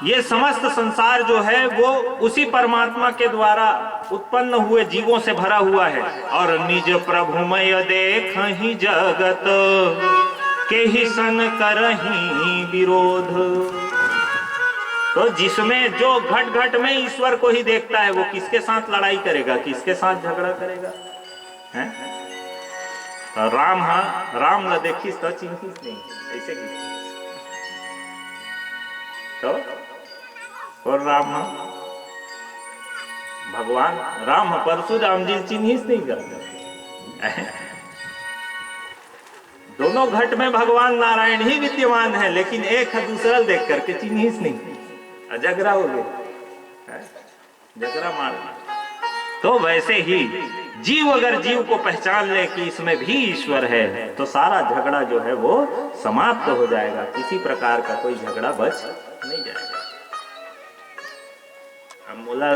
ये समस्त संसार जो है वो उसी परमात्मा के द्वारा उत्पन्न हुए जीवों से भरा हुआ है। और निज प्रभुमय देख ही जगत के ही सन करही विरोध। तो जिसमें जो घट घट में ईश्वर को ही देखता है वो किसके साथ लड़ाई करेगा, किसके साथ झगड़ा करेगा? है राम, हाँ राम न देखिस तो चिन्हिस नहीं, ऐसे की तो। और राम, भगवान राम परशुराम जी चिन्हिस नहीं करते। दोनों घट में भगवान नारायण ही विद्यमान है, लेकिन एक है दूसरा देख करके चिन्हिस नहीं, झगड़ा हो गया, झगड़ा मार। तो वैसे ही जीव अगर जीव को पहचान ले कि इसमें भी ईश्वर है तो सारा झगड़ा जो है वो समाप्त हो जाएगा, किसी प्रकार का कोई झगड़ा बच नहीं जाएगा। हम बोला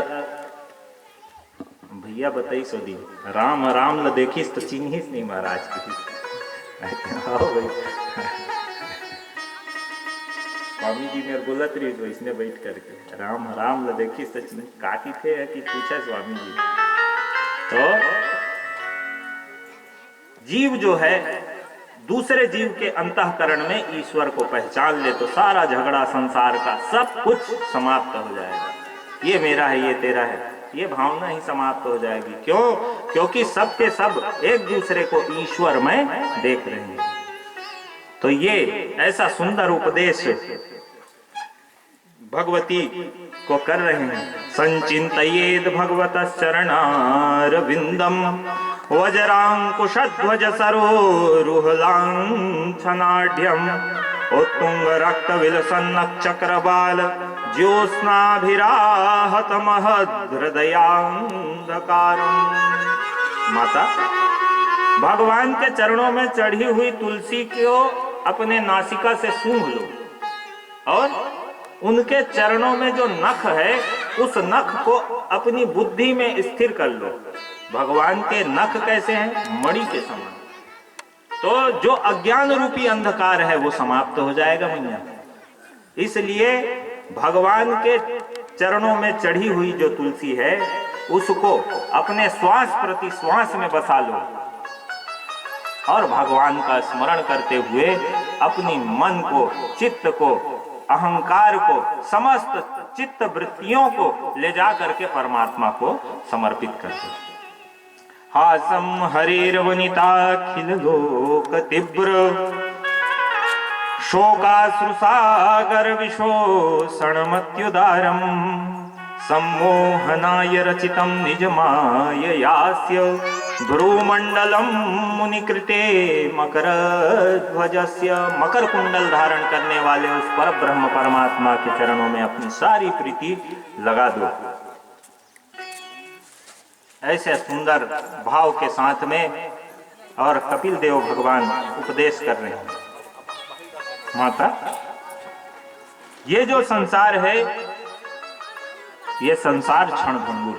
भैया बताई सोदी राम राम ल देखिस तो चिन्हिस नहीं महाराज की। स्वामी जी ने बोला थी इसने बैठ करके राम राम ल देखिस तो काटी थे कि पूछा स्वामी जी। तो जीव जो है दूसरे जीव के अंतःकरण में ईश्वर को पहचान ले तो सारा झगड़ा संसार का सब कुछ समाप्त हो जाएगा। ये मेरा है, ये तेरा है, ये भावना ही समाप्त हो जाएगी। क्यों? क्योंकि सब के सब एक दूसरे को ईश्वर में देख रहे हैं। तो ये ऐसा सुंदर उपदेश भगवती को कर रहे हैं। संचिंतयेद भगवतः चरणारविंदम वज्रांकुशध्वज सरोरुहलांछनाढ्यम उत्तुंग रक्त विलसन्न चक्रबाल ज्योत्स्नाभिराहत महदृदयांधकारम। माता भगवान के चरणों में चढ़ी हुई तुलसी को अपने नासिका से सूंघ लो और उनके चरणों में जो नख है उस नख को अपनी बुद्धि में स्थिर कर लो। भगवान के नख कैसे हैं? मणि के समान। तो जो अज्ञान रूपी अंधकार है वो समाप्त हो जाएगा मैया। इसलिए भगवान के चरणों में चढ़ी हुई जो तुलसी है उसको अपने श्वास प्रति श्वास में बसा लो और भगवान का स्मरण करते हुए अपनी मन को, चित्त को, अहंकार को, समस्त चित्त वृत्तियों को ले जा करके परमात्मा को समर्पित कर दो। हासम हरिर्वनिताखिल लोक तीव्र शोकाश्रुसागर विशोषणमत्युदारम सम्मोहनाय रचितं निजमाययास्य भ्रूमंडलम मुनिकृते मकरध्वजस्य। मकर कुंडल धारण करने वाले उस पर ब्रह्म परमात्मा के चरणों में अपनी सारी प्रीति लगा दो। ऐसे सुंदर भाव के साथ में और कपिल देव भगवान उपदेश कर रहे हैं। माता ये जो संसार है ये संसार क्षणभंगुर,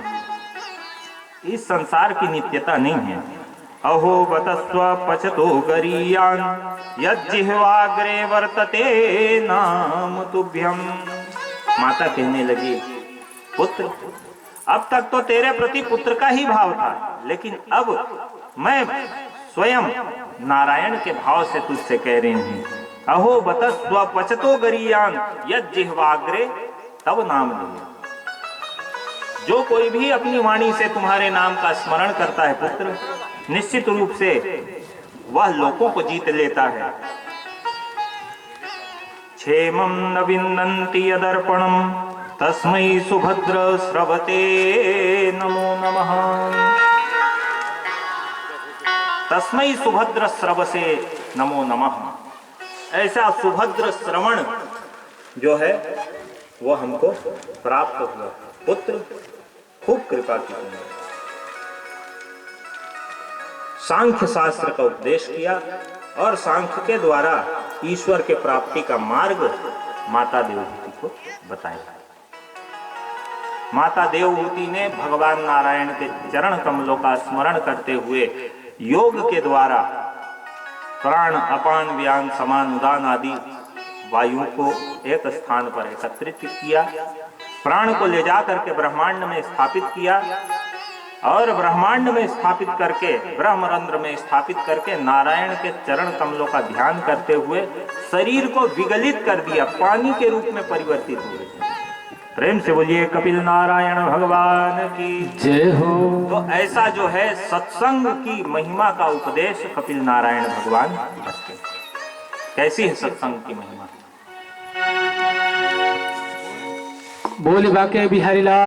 इस संसार की नित्यता नहीं है। अहो बतस्व पचतो गरीयान यज्जिह्वाग्रे वर्तते नाम तुभ्यम। माता कहने लगी पुत्र अब तक तो तेरे प्रति पुत्र का ही भाव था, लेकिन अब मैं स्वयं नारायण के भाव से तुझसे कह रही हूं। अहो बतस्व पचतो गरीयान यज्जिह्वाग्रे तब नाम लिया। जो कोई भी अपनी वाणी से तुम्हारे नाम का स्मरण करता है पुत्र, निश्चित रूप से वह लोकों को जीत लेता है। क्षेमं न विन्दन्ति यदर्पणं तस्मै सुभद्र स्रवते नमो नमः। तस्मै सुभद्र स्रवसे नमो नमः। ऐसा सुभद्र श्रवण जो है वो हमको प्राप्त हुआ। पुत्र खूब कृपा की तुमने। सांख्य शास्त्र का उपदेश किया और सांख्य के द्वारा ईश्वर के प्राप्ति का मार्ग माता देवहूति को बताया। माता देवहूति ने भगवान नारायण के चरण कमलों का स्मरण करते हुए योग के द्वारा प्राण, अपान, व्यान, समान, उदान आदि वायु को एक स्थान पर एकत्रित किया, प्राण को ले जा करके ब्रह्मांड में स्थापित किया और ब्रह्मांड में स्थापित करके ब्रह्मरंध्र में स्थापित करके नारायण के चरण कमलों का ध्यान करते हुए शरीर को विगलित कर दिया, पानी के रूप में परिवर्तित हुए। प्रेम से बोलिए कपिल नारायण भगवान की जय हो। तो ऐसा जो है सत्संग की महिमा का उपदेश कपिल नारायण भगवान करते हैं। कैसी है सत्संग की महिमा? बोली बाके बिहारी लाल।